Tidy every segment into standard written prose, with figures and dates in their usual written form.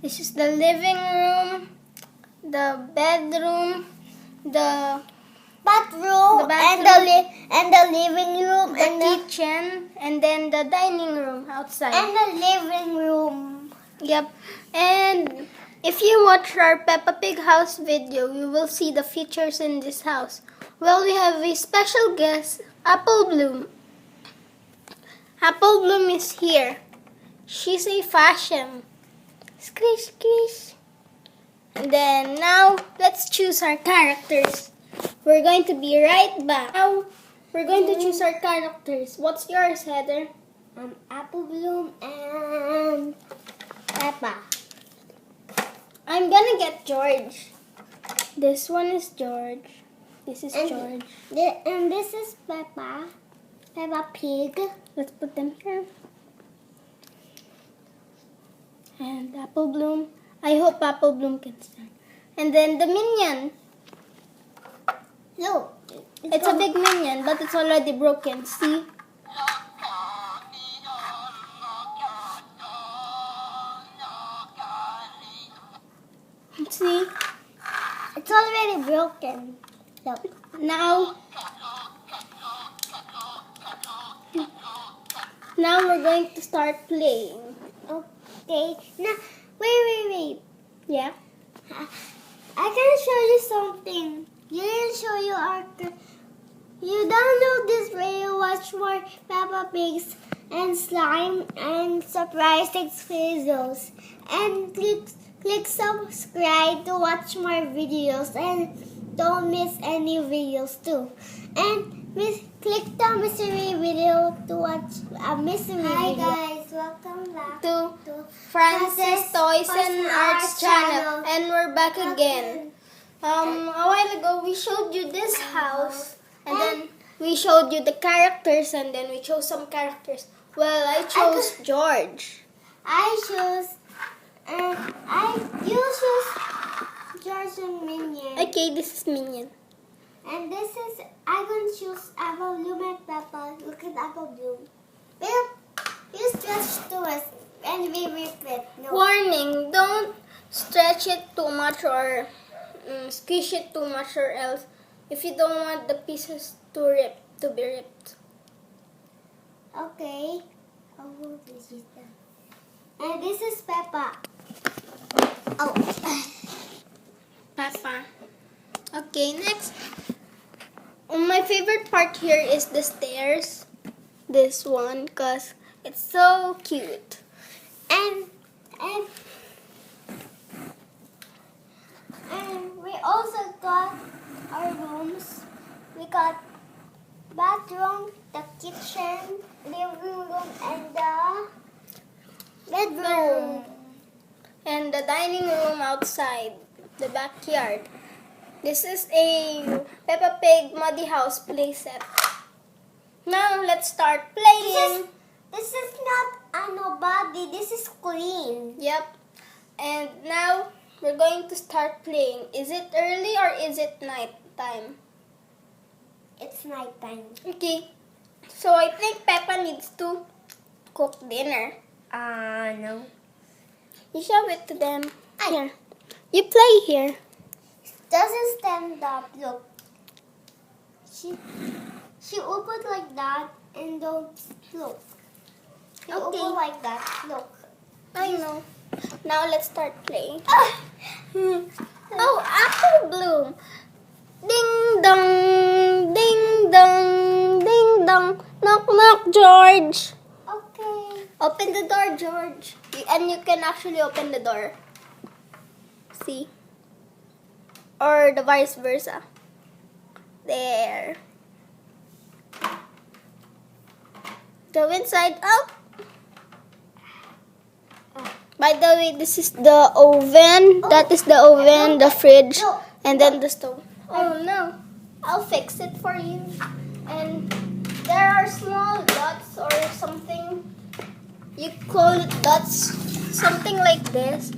This is the living room, the bedroom, the bathroom, bathroom, and the living room, the kitchen, and then the dining room outside. and the living room. Yep. And if you watch our Peppa Pig house video, you will see the features in this house. Well, we have a special guest, Apple Bloom. Apple Bloom is here. She's a fashion. Squish, squish. And then now, let's choose our characters. We're going to be right back. Now, we're going to choose our characters. What's yours, Heather? Apple Bloom and Peppa. I'm gonna get George. This one is George. This is George. And this is Peppa. Peppa Pig. Let's put them here. And Apple Bloom. I hope Apple Bloom can stand. And then the minion. Look. It's a big minion, but it's already broken. See? See? It's already broken. Look. Now we're going to start playing. Okay. Now, wait. Yeah? I can show you something. You didn't show you You download this video, watch more Peppa Pigs and slime and surprise videos, and click subscribe to watch more videos and don't miss any videos too. And click the mystery video to watch a mystery video. Hi guys, welcome back To Francis Toys and Arts channel, and we're back again. A while ago we showed you this house, and then we showed you the characters, and then we chose some characters. Well, I chose George. You chose George and Minion. Okay, this is Minion. And this is, I'm going to choose Apple Bloom and Peppa. Look at Apple Bloom. Well, you stretch to us and we rip it. No. Warning, don't stretch it too much or squish it too much, or else if you don't want the pieces to be ripped. Okay. Oh, this is done. And this is Peppa. Oh. Peppa. Okay, next. My favorite part here is the stairs. This one, because it's so cute. And we also got our rooms. We got bathroom, the kitchen, living room, and the bedroom. And the dining room outside, the backyard. This is a Peppa Pig Muddy House playset. Now let's start playing. This is not nobody. This is clean. Yep. And now we're going to start playing. Is it early or is it night time? It's nighttime. Okay. So I think Peppa needs to cook dinner. No. You show it to them. Here. You play here. Doesn't stand up. Look. She opened like that and don't look. She opened like that. Look. I know. Now let's start playing. Oh, Apple Bloom. Ding dong, ding dong, ding dong. Knock knock, George. Okay. Open the door, George. And you can actually open the door. See? Or the vice versa. There. Go inside out. By the way, this is the oven. That is the oven, the fridge, and then the stove. Oh no. I'll fix it for you. And there are small dots or something. You call it dots. Something like this.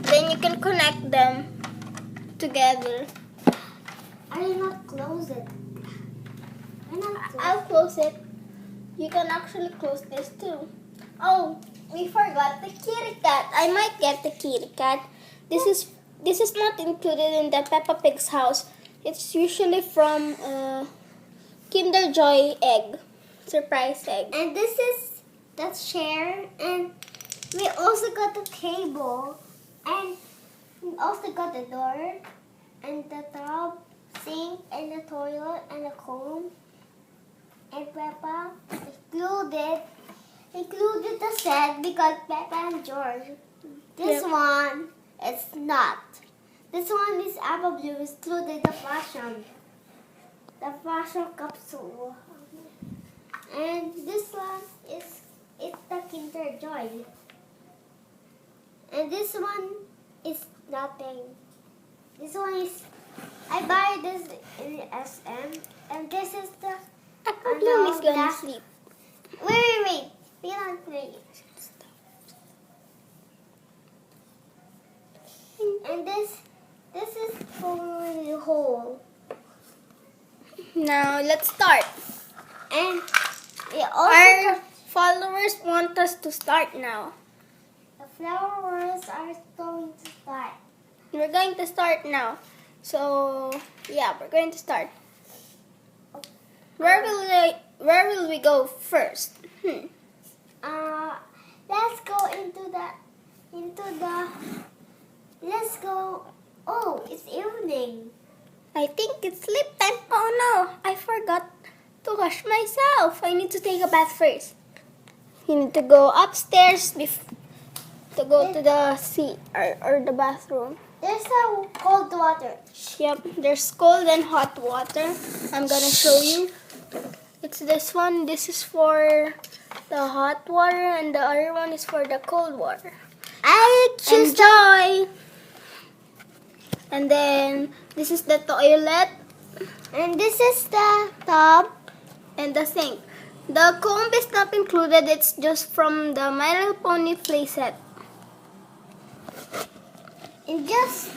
Then you can connect them together. I did not close it. I'll close it. You can actually close this too. Oh, we forgot the kitty cat. I might get the kitty cat. This is not included in the Peppa Pig's house. It's usually from Kinder Joy egg, surprise egg. And this is the chair, and we also got the table, and we also got the door, and the tub, sink, and the toilet, and the comb. And Peppa included the set because Peppa and George. This one is not. This one is apple blue. Included the fashion capsule. And this one is the Kinder Joy. And this one is nothing. This one is, I buy this in SM, and this is the Apple Bloom is gonna sleep. Wait. We don't play it. And this is for the hole. Now let's start. And we Our also followers want us to start now. the flowers are going to start. We're going to start now. So yeah, we're going to start. Where will we go first? Let's go let's go. Oh, it's evening. I think it's sleep time. Oh no, I forgot to wash myself. I need to take a bath first. You need to go upstairs to go to the sea or the bathroom. There's a cold water. Yep, there's cold and hot water. I'm gonna show you. It's this one. This is for the hot water, and the other one is for the cold water. I choose Enjoy! And then this is the toilet and this is the tub. and the sink. The comb is not included. It's just from the My Little Pony playset. And just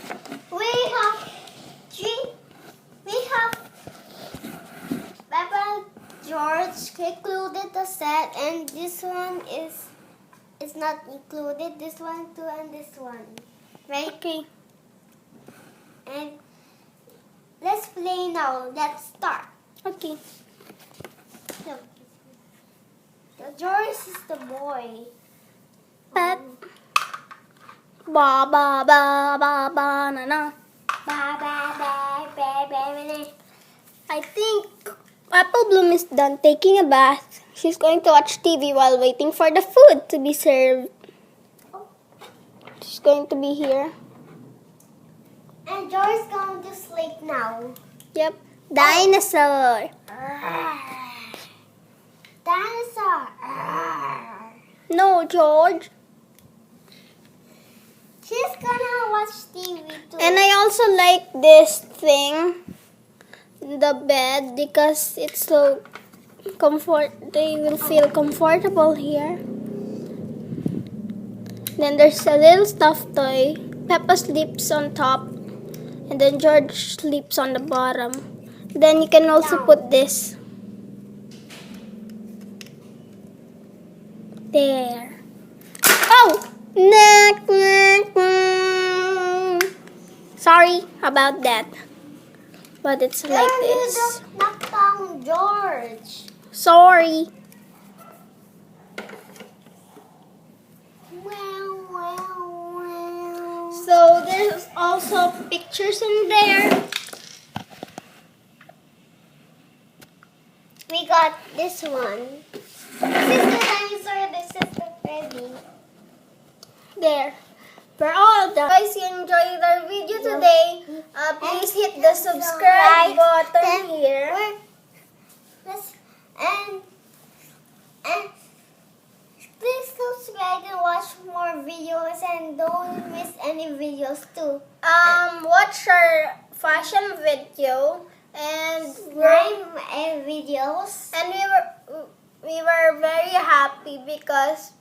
we have Peppa George included the set, and this one is not included. This one too, and this one, right? Okay. And let's play now. Let's start. Okay. So, the George is the boy. Pet. Ba ba ba ba ba na na. Ba ba ba ba ba ba. I think Apple Bloom is done taking a bath. She's going to watch TV while waiting for the food to be served. She's going to be here. And George is going to sleep now. Yep. Dinosaur. Dinosaur. No, George. She's gonna watch TV too. And I also like this thing, the bed, because it's so they will feel comfortable here. Then there's a little stuffed toy. Peppa sleeps on top, and then George sleeps on the bottom. Then you can also put this there. Oh! Sorry about that. But it's like this. You knocked down George. Sorry. So there's also pictures in there. We got this one. This is the dinosaur. This is the Freddy. There. For all the guys who enjoyed our video today, please hit the subscribe button here. And please subscribe and watch more videos, and don't miss any videos too. Watch our fashion video and Videos. And we were very happy because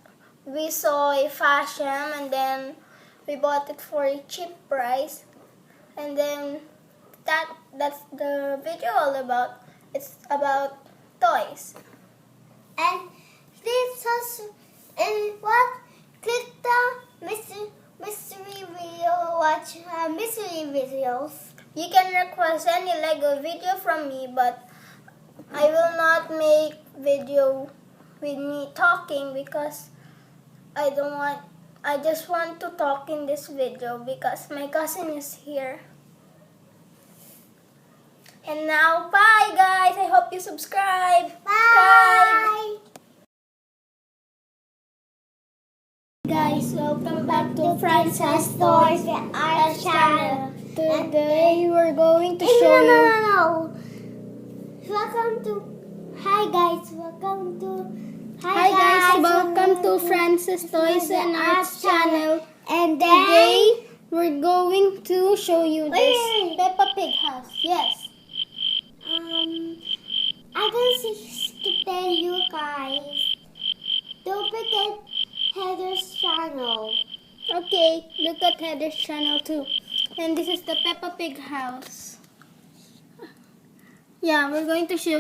we saw a fashion and then we bought it for a cheap price. And then that's the video all about. It's about toys. And please and what click the mystery video, watch mystery videos. You can request any Lego video from me, but I will not make video with me talking because I just want to talk in this video because my cousin is here. And now, bye guys. I hope you subscribe. Bye. Guys, welcome back to Princess Toys, our channel. Today we're going to Hey, show you. no. Welcome to. Hi guys, welcome to Francis Toys and Arts channel. And Today we're going to show you this Wait. Peppa Pig house. Yes. I just to tell you guys, don't forget Heather's channel. Okay, look at Heather's channel too. And this is the Peppa Pig house. Yeah, we're going to show you